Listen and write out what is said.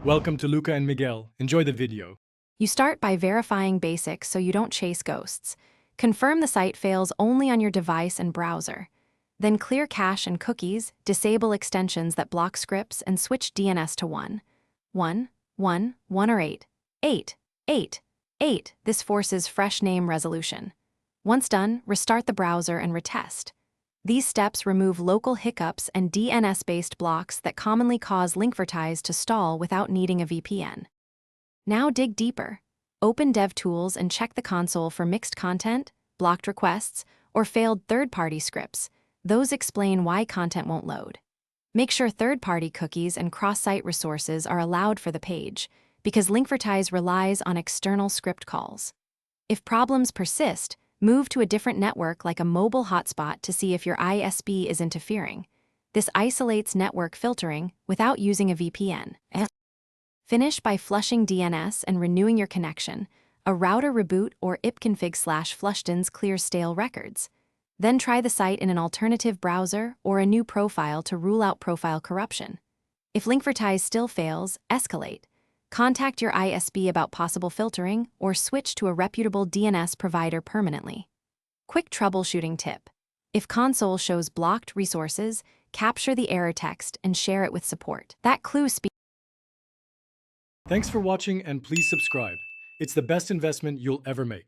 Welcome to Luca and Miguel. Enjoy the video. You start by verifying basics so you don't chase ghosts. Confirm the site fails only on your device and browser. Then clear cache and cookies, disable extensions that block scripts, and switch DNS to 1, 1, 1, 1 or 8, 8, 8, 8. This forces fresh name resolution. Once done, restart the browser and retest. These steps remove local hiccups and DNS-based blocks that commonly cause Linkvertise to stall without needing a VPN. Now dig deeper. Open DevTools and check the console for mixed content, blocked requests, or failed third-party scripts. Those explain why content won't load. Make sure third-party cookies and cross-site resources are allowed for the page, because Linkvertise relies on external script calls. If problems persist, move to a different network like a mobile hotspot to see if your ISP is interfering. This isolates network filtering without using a VPN. Finish by flushing DNS and renewing your connection. A router reboot or ipconfig/flushdins clears stale records. Then try the site in an alternative browser or a new profile to rule out profile corruption. If Linkvertise still fails, escalate. Contact your ISP about possible filtering or switch to a reputable DNS provider permanently. Quick troubleshooting tip. If console shows blocked resources, capture the error text and share it with support. That clue speaks. Thanks for watching and please subscribe. It's the best investment you'll ever make.